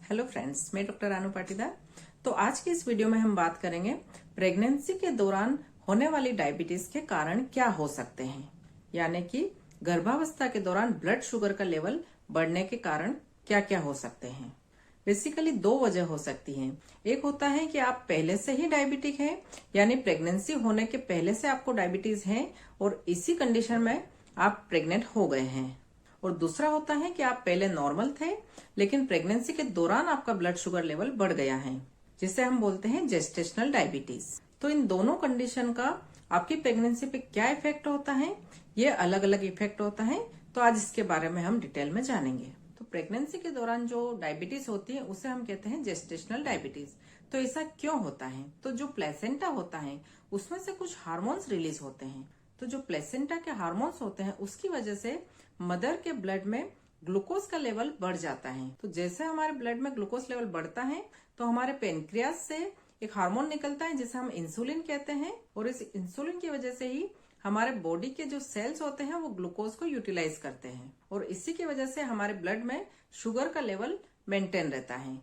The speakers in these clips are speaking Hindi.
हेलो फ्रेंड्स, मैं डॉक्टर रानू पाटीदार। तो आज की इस वीडियो में हम बात करेंगे प्रेगनेंसी के दौरान होने वाली डायबिटीज के कारण क्या हो सकते हैं, यानी कि गर्भावस्था के दौरान ब्लड शुगर का लेवल बढ़ने के कारण क्या क्या हो सकते हैं। बेसिकली दो वजह हो सकती हैं। एक होता है कि आप पहले से ही डायबिटिक हैं, यानी प्रेगनेंसी होने के पहले से आपको डायबिटीज है और इसी कंडीशन में आप प्रेग्नेंट हो गए हैं। और दूसरा होता है कि आप पहले नॉर्मल थे लेकिन प्रेगनेंसी के दौरान आपका ब्लड शुगर लेवल बढ़ गया है, जिसे हम बोलते हैं जेस्टेशनल डायबिटीज। तो इन दोनों कंडीशन का आपकी प्रेगनेंसी पे क्या इफेक्ट होता है, ये अलग अलग इफेक्ट होता है। तो आज इसके बारे में हम डिटेल में जानेंगे। तो प्रेगनेंसी के दौरान जो डायबिटीज होती है उसे हम कहते हैं जेस्टेशनल डायबिटीज। तो ऐसा क्यों होता है? तो जो प्लेसेंटा होता है उसमें से कुछ हार्मोन्स रिलीज होते हैं। तो जो प्लेसेंटा के हार्मोन्स होते हैं उसकी वजह से मदर के ब्लड में ग्लूकोज का लेवल बढ़ जाता है। तो जैसे हमारे ब्लड में ग्लूकोज लेवल बढ़ता है तो हमारे पेनक्रियास से एक हार्मोन निकलता है जिसे हम इंसुलिन कहते हैं, और इस इंसुलिन की वजह से ही हमारे बॉडी के जो सेल्स होते हैं वो ग्लूकोज को यूटिलाइज करते हैं, और इसी की वजह से हमारे ब्लड में शुगर का लेवल मेंटेन रहता है।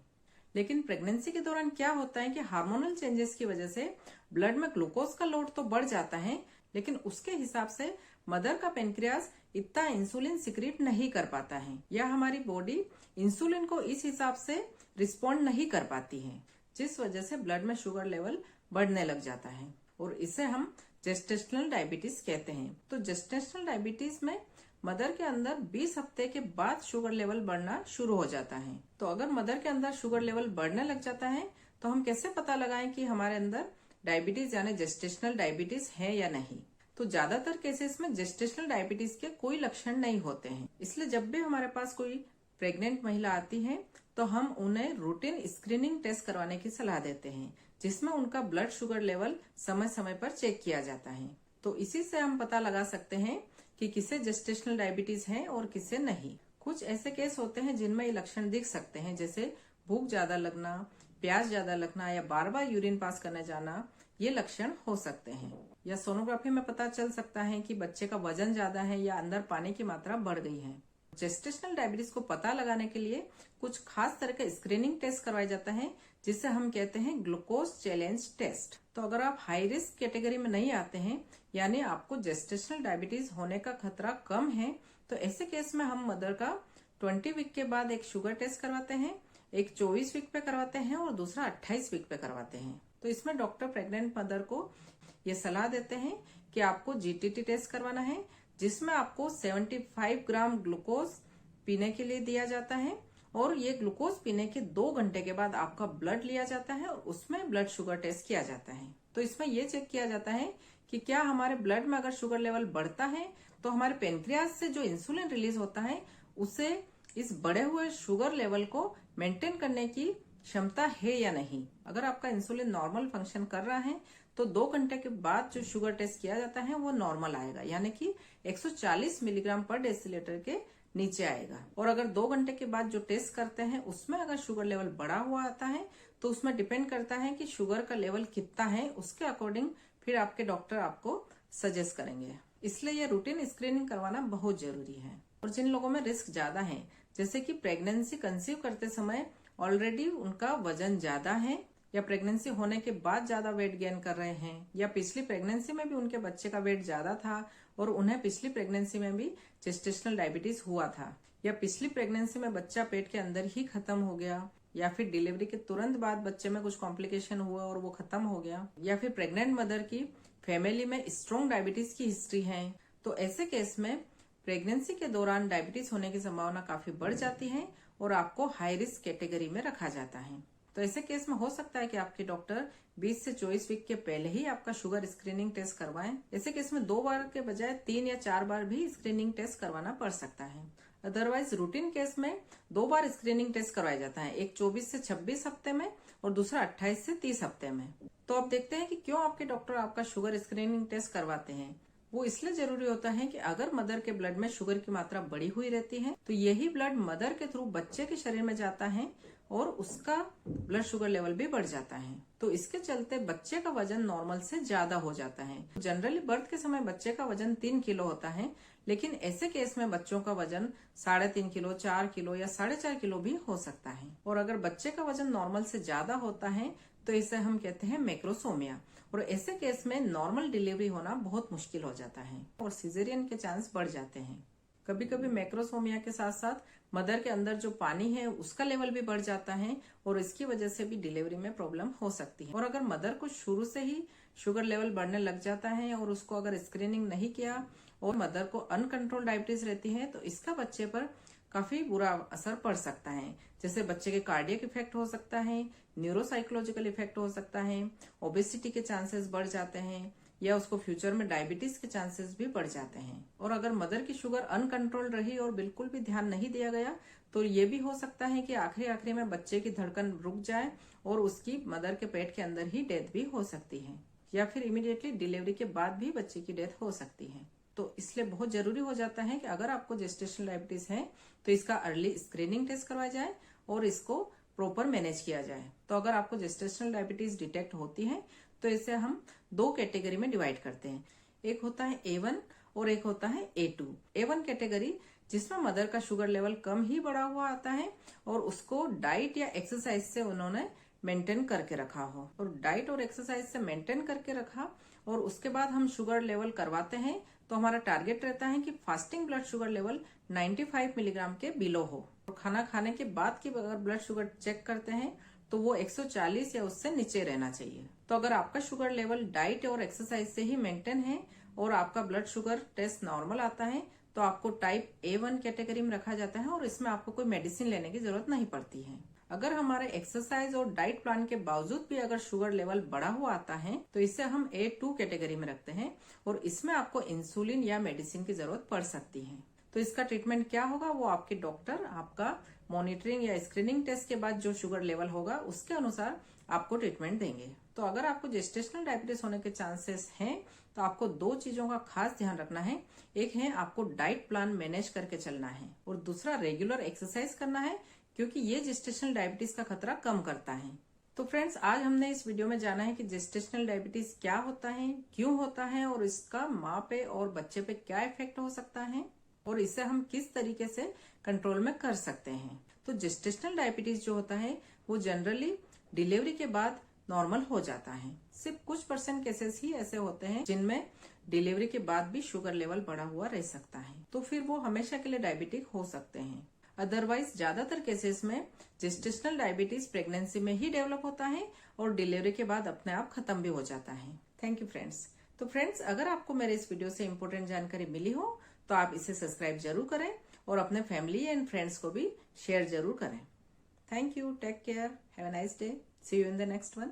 लेकिन प्रेगनेंसी के दौरान क्या होता है कि हार्मोनल चेंजेस की वजह से ब्लड में ग्लूकोज का लोड तो बढ़ जाता है, लेकिन उसके हिसाब से मदर का पेनक्रियास इतना इंसुलिन सिक्रीट नहीं कर पाता है, या हमारी बॉडी इंसुलिन को इस हिसाब से रिस्पॉन्ड नहीं कर पाती है, जिस वजह से ब्लड में शुगर लेवल बढ़ने लग जाता है, और इसे हम जेस्टेशनल डायबिटीज कहते हैं। तो जेस्टेशनल डायबिटीज में मदर के अंदर 20 हफ्ते के बाद शुगर लेवल बढ़ना शुरू हो जाता है। तो अगर मदर के अंदर शुगर लेवल बढ़ने लग जाता है तो हम कैसे पता लगाएं कि हमारे अंदर डायबिटीज यानी जेस्टेशनल डायबिटीज है या नहीं? तो ज्यादातर केसेस में जेस्टेशनल डायबिटीज के कोई लक्षण नहीं होते हैं। इसलिए जब भी हमारे पास कोई प्रेग्नेंट महिला आती है तो हम उन्हें रूटीन स्क्रीनिंग टेस्ट करवाने की सलाह देते हैं, जिसमें उनका ब्लड शुगर लेवल समय समय पर चेक किया जाता है। तो इसी से हम पता लगा सकते हैं कि किसे जेस्टेशनल डायबिटीज है और किसे नहीं। कुछ ऐसे केस होते हैं जिनमें ये लक्षण दिख सकते हैं, जैसे भूख ज्यादा लगना, प्यास ज्यादा लगना, या बार बार यूरिन पास करने जाना, ये लक्षण हो सकते हैं। या सोनोग्राफी में पता चल सकता है कि बच्चे का वजन ज्यादा है या अंदर पानी की मात्रा बढ़ गई है। जेस्टेशनल डायबिटीज को पता लगाने के लिए कुछ खास तरह का स्क्रीनिंग टेस्ट करवाया जाता है, जिसे हम कहते हैं ग्लूकोज चैलेंज टेस्ट। तो अगर आप हाई रिस्क कैटेगरी में नहीं आते हैं, यानी आपको जेस्टेशनल डायबिटीज होने का खतरा कम है, तो ऐसे केस में हम मदर का 20 वीक के बाद एक शुगर टेस्ट करवाते हैं, एक 24 वीक पे करवाते हैं और दूसरा 28 वीक पे करवाते हैं। तो इसमें डॉक्टर प्रेग्नेंट मदर को ये सलाह देते हैं कि आपको जीटीटी टेस्ट करवाना है, जिसमें आपको 75 ग्राम ग्लूकोज पीने के लिए दिया जाता है, और ये ग्लूकोज पीने के 2 घंटे के बाद आपका ब्लड लिया जाता है और उसमें ब्लड शुगर टेस्ट किया जाता है। तो इसमें ये चेक किया जाता है कि क्या हमारे ब्लड में अगर शुगर लेवल बढ़ता है तो हमारे पेनक्रियास से जो इंसुलिन रिलीज होता है उसे इस बढ़े हुए शुगर लेवल को मेंटेन करने की क्षमता है या नहीं। अगर आपका इंसुलिन नॉर्मल फंक्शन कर रहा है तो 2 घंटे के बाद जो शुगर टेस्ट किया जाता है वो नॉर्मल आएगा, यानी कि 140 मिलीग्राम पर डेसीलीटर के नीचे आएगा। और अगर 2 घंटे के बाद जो टेस्ट करते हैं उसमें अगर शुगर लेवल बढ़ा हुआ आता है तो उसमें डिपेंड करता है कि शुगर का लेवल कितना है, उसके अकॉर्डिंग फिर आपके डॉक्टर आपको सजेस्ट करेंगे। इसलिए ये रूटीन स्क्रीनिंग करवाना बहुत जरूरी है। और जिन लोगों में रिस्क ज्यादा है, जैसे कि प्रेगनेंसी कंसीव करते समय ऑलरेडी उनका वजन ज्यादा है, या प्रेगनेंसी होने के बाद ज्यादा वेट गेन कर रहे हैं, या पिछली प्रेगनेंसी में भी उनके बच्चे का वेट ज्यादा था और उन्हें पिछली प्रेगनेंसी में भी जेस्टेशनल डायबिटीज हुआ था, या पिछली प्रेगनेंसी में बच्चा पेट के अंदर ही खत्म हो गया, या फिर डिलीवरी के तुरंत बाद बच्चे में कुछ कॉम्प्लिकेशन हुआ और वो खत्म हो गया, या फिर प्रेग्नेंट मदर की फैमिली में स्ट्रॉन्ग डायबिटीज की हिस्ट्री है, तो ऐसे केस में प्रेगनेंसी के दौरान डायबिटीज होने की संभावना काफी बढ़ जाती है और आपको हाई रिस्क कैटेगरी में रखा जाता है। तो ऐसे केस में हो सकता है कि आपके डॉक्टर 20 से 24 वीक के पहले ही आपका शुगर स्क्रीनिंग टेस्ट करवाएं। ऐसे केस में 2 बार के बजाय 3 या 4 बार भी स्क्रीनिंग टेस्ट करवाना पड़ सकता है। अदरवाइज रूटीन केस में 2 बार स्क्रीनिंग टेस्ट करवाया जाता है, एक 24 से 26 हफ्ते में और दूसरा 28 से 30 हफ्ते में। तो अब देखते हैं कि क्यों आपके डॉक्टर आपका शुगर स्क्रीनिंग टेस्ट करवाते हैं। वो इसलिए जरूरी होता है कि अगर मदर के ब्लड में शुगर की मात्रा बढ़ी हुई रहती है तो यही ब्लड मदर के थ्रू बच्चे के शरीर में जाता है और उसका ब्लड शुगर लेवल भी बढ़ जाता है। तो इसके चलते बच्चे का वजन नॉर्मल से ज्यादा हो जाता है। जनरली बर्थ के समय बच्चे का वजन 3 किलो होता है, लेकिन ऐसे केस में बच्चों का वजन 3.5 किलो, 4 किलो या 4.5 किलो भी हो सकता है। और अगर बच्चे का वजन नॉर्मल से ज्यादा होता है तो इसे हम कहते हैं मैक्रोसोमिया, और ऐसे केस में नॉर्मल डिलीवरी होना बहुत मुश्किल हो जाता है और सिजेरियन के चांस बढ़ जाते हैं। कभी कभी मैक्रोसोमिया के साथ साथ मदर के अंदर जो पानी है उसका लेवल भी बढ़ जाता है और इसकी वजह से भी डिलीवरी में प्रॉब्लम हो सकती है। और अगर मदर को शुरू से ही शुगर लेवल बढ़ने लग जाता है और उसको अगर स्क्रीनिंग नहीं किया और मदर को अनकंट्रोल डायबिटीज रहती है तो इसका बच्चे पर काफी बुरा असर पड़ सकता है। जैसे बच्चे के कार्डियक इफेक्ट हो सकता है, न्यूरोसाइकोलॉजिकल इफेक्ट हो सकता है, ओबेसिटी के चांसेस बढ़ जाते हैं या उसको फ्यूचर में डायबिटीज के चांसेस भी बढ़ जाते हैं। और अगर मदर की शुगर अनकंट्रोल रही और बिल्कुल भी ध्यान नहीं दिया गया तो ये भी हो सकता है कि आखिरी में बच्चे की धड़कन रुक जाए और उसकी मदर के पेट के अंदर ही डेथ भी हो सकती है, या फिर इमीडिएटली डिलीवरी के बाद भी बच्चे की डेथ हो सकती है। तो इसलिए बहुत जरूरी हो जाता है कि अगर आपको जेस्टेशनल डायबिटीज है तो इसका अर्ली स्क्रीनिंग टेस्ट करवाया जाए और इसको प्रॉपर मैनेज किया जाए। तो अगर आपको जेस्टेशनल डायबिटीज डिटेक्ट होती है तो इसे हम 2 कैटेगरी में डिवाइड करते हैं। एक होता है A1 और एक होता है A2। A1 कैटेगरी जिसमें मदर का शुगर लेवल कम ही बढ़ा हुआ आता है और उसको डाइट या एक्सरसाइज से उन्होंने मेंटेन करके रखा हो, और डाइट और एक्सरसाइज से मेंटेन करके रखा और उसके बाद हम शुगर लेवल करवाते हैं तो हमारा टारगेट रहता है कि fasting blood sugar level 95 milligram के बिलो हो, और खाना खाने के बाद की अगर ब्लड शुगर चेक करते हैं तो वो 140 या उससे नीचे रहना चाहिए। तो अगर आपका शुगर लेवल डाइट और एक्सरसाइज से ही मेंटेन है और आपका ब्लड शुगर टेस्ट नॉर्मल आता है तो आपको टाइप A1 कैटेगरी में रखा जाता है और इसमें आपको कोई मेडिसिन लेने की जरूरत नहीं पड़ती है। अगर हमारे एक्सरसाइज और डाइट प्लान के बावजूद भी अगर शुगर लेवल बढ़ा हुआ आता है तो इसे हम A2 कैटेगरी में रखते हैं और इसमें आपको इंसुलिन या मेडिसिन की जरूरत पड़ सकती है। तो इसका ट्रीटमेंट क्या होगा वो आपके डॉक्टर आपका मॉनिटरिंग या स्क्रीनिंग टेस्ट के बाद जो शुगर लेवल होगा उसके अनुसार आपको ट्रीटमेंट देंगे। तो अगर आपको जेस्टेशनल डायबिटीज होने के चांसेस हैं तो आपको 2 चीजों का खास ध्यान रखना है। एक है आपको डाइट प्लान मैनेज करके चलना है और दूसरा रेगुलर एक्सरसाइज करना है, क्योंकि ये जेस्टेशनल डायबिटीज का खतरा कम करता है। तो फ्रेंड्स, आज हमने इस वीडियो में जाना है कि जेस्टेशनल डायबिटीज क्या होता है, क्यों होता है और इसका माँ पे और बच्चे पे क्या इफेक्ट हो सकता है और इसे हम किस तरीके से कंट्रोल में कर सकते हैं। तो जेस्टेशनल डायबिटीज जो होता है वो जनरली डिलीवरी के बाद नॉर्मल हो जाता है। सिर्फ कुछ % केसेस ही ऐसे होते हैं जिनमें डिलीवरी के बाद भी शुगर लेवल बढ़ा हुआ रह सकता है, तो फिर वो हमेशा के लिए डायबिटिक हो सकते हैं। अदरवाइज ज्यादातर केसेस में जेस्टेशनल डायबिटीज प्रेगनेंसी में ही डेवलप होता है और डिलीवरी के बाद अपने आप खत्म भी हो जाता है। Thank you friends. तो फ्रेंड्स, अगर आपको मेरे इस वीडियो से इम्पोर्टेंट जानकारी मिली हो तो आप इसे सब्सक्राइब जरूर करें और अपने फैमिली एंड फ्रेंड्स को भी शेयर जरूर करें। Thank you, take care, have a nice day, see you in the next one.